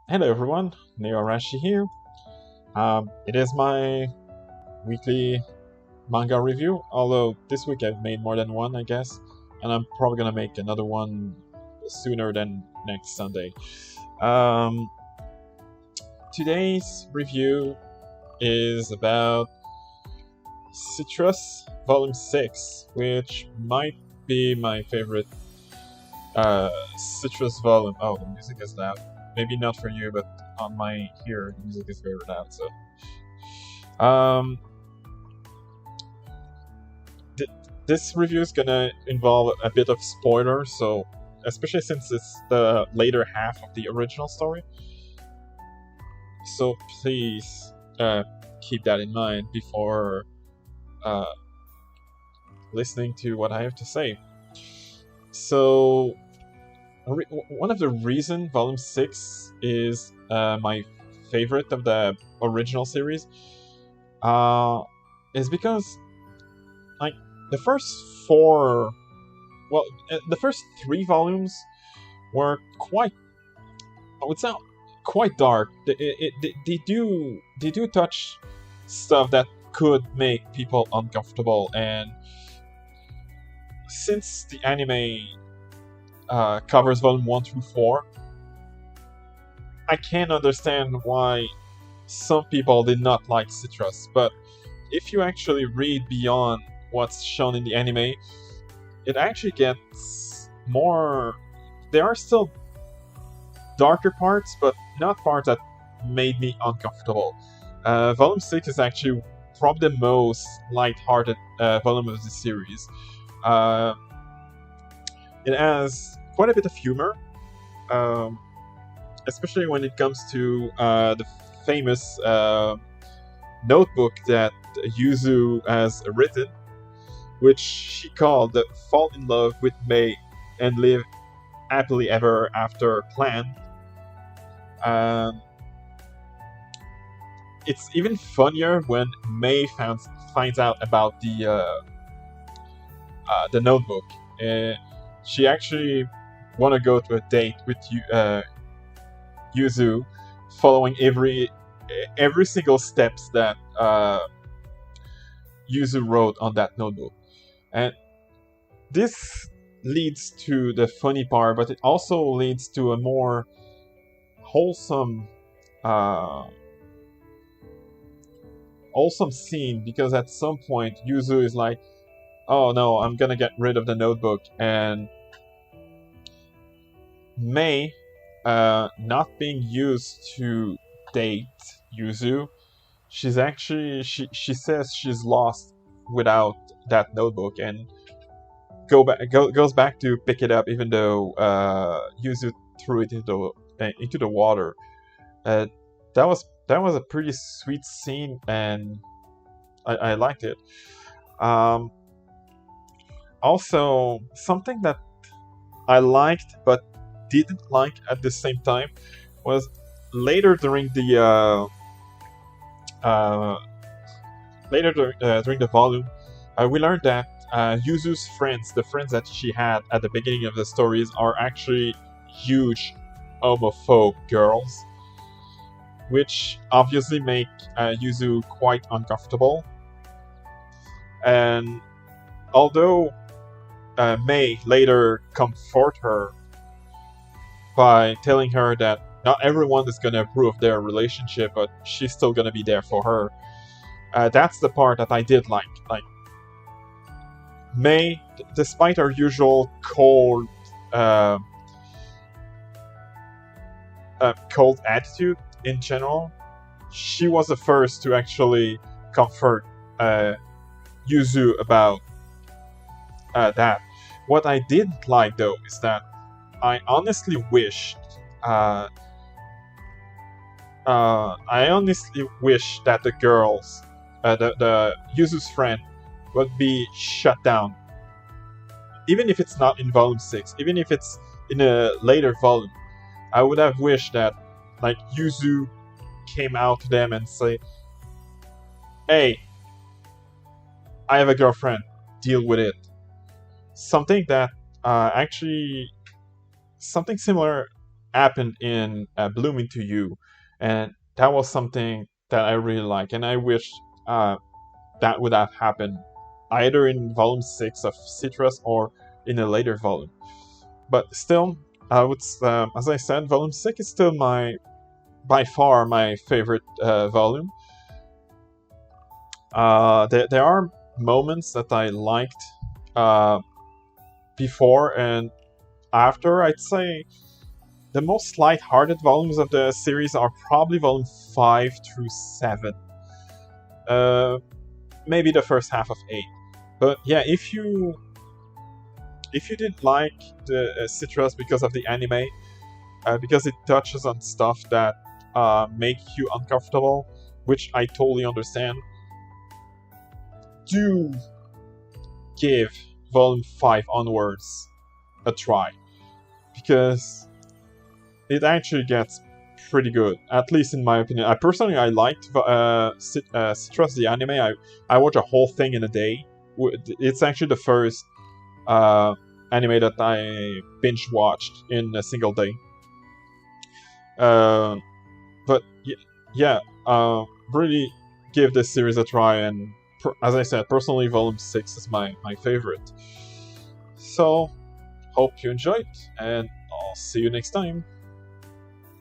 Hello everyone, Neo Arashi here. It is my weekly manga review, although this week I've made more than one, I guess, and I'm probably gonna make another one sooner than next Sunday. Um, Today's review is about Citrus Volume 6, which might be my favorite Citrus volume. Oh, the music is loud. Maybe not for you, but on my here, the music is very loud. So, th- this review is gonna involve a bit of spoilers. So, especially since it's the later half of the original story. So please keep that in mind before uh, listening to what I have to say. So, one of the reason Volume 6 is my favorite of the original series uh, is because like the first four, well, the first three volumes were quite, I would say, quite dark. They do touch stuff that could make people uncomfortable, and since the anime covers volume 1 through 4, I can understand why some people did not like Citrus, but if you actually read beyond what's shown in the anime, it actually gets more. There are still darker parts, but not parts that made me uncomfortable. Volume 6 is actually probably the most light-hearted volume of the series. Uh, it has quite a bit of humor, um, especially when it comes to the famous notebook that Yuzu has written, which she called the Fall in Love with May and Live Happily Ever After plan. Um, it's even funnier when May finds out about the notebook. Uh, she actually want to go to a date with Yuzu, following every single steps that Yuzu wrote on that notebook. And this leads to the funny part, but it also leads to a more wholesome uh, wholesome scene, because at some point Yuzu is like, "Oh no, I'm gonna get rid of the notebook," and Mei, not being used to date Yuzu, she says she's lost without that notebook, and goes back to pick it up, even though Yuzu threw it into the water. Uh, that was a pretty sweet scene, and I liked it. Um, Also, something that I liked but didn't like at the same time was later during the uh, during the volume, we learned that Yuzu's friends, the friends that she had at the beginning of the stories, are actually huge homophobe girls, which obviously make Yuzu quite uncomfortable. And although May later comfort her by telling her that not everyone is gonna approve of their relationship, but she's still gonna be there for her. That's the part that I did like. Like May, despite her usual uh, cold attitude in general, she was the first to actually comfort uh, Yuzu about that. What I didn't like though is that I honestly wished uh, I honestly wish that the girls, the Yuzu's friend, would be shut down. Even if it's not in volume 6, even if it's in a later volume, I would have wished that, like, Yuzu came out to them and say, "Hey, I have a girlfriend. Deal with it." Something that actually, something similar. happened in Blooming to You, and that was something that I really like, and I wish that would have happened either in volume 6 of Citrus or in a later volume. But still, as I said, volume 6 is still by far my favorite volume. There are moments that I liked before and after. I'd say the most light-hearted volumes of the series are probably volume 5 through 7. Maybe the first half of 8. But yeah, if you didn't like the Citrus because of the anime, because it touches on stuff that make you uncomfortable, which I totally understand, do give Volume 5 onwards a try. Because it actually gets pretty good, at least in my opinion. I liked Citrus the anime. I watched a whole thing in a day. It's actually the first anime that I binge watched in a single day. But yeah, really give this series a try, and as I said, personally, Volume 6 is my favorite. So, hope you enjoyed, and I'll see you next time.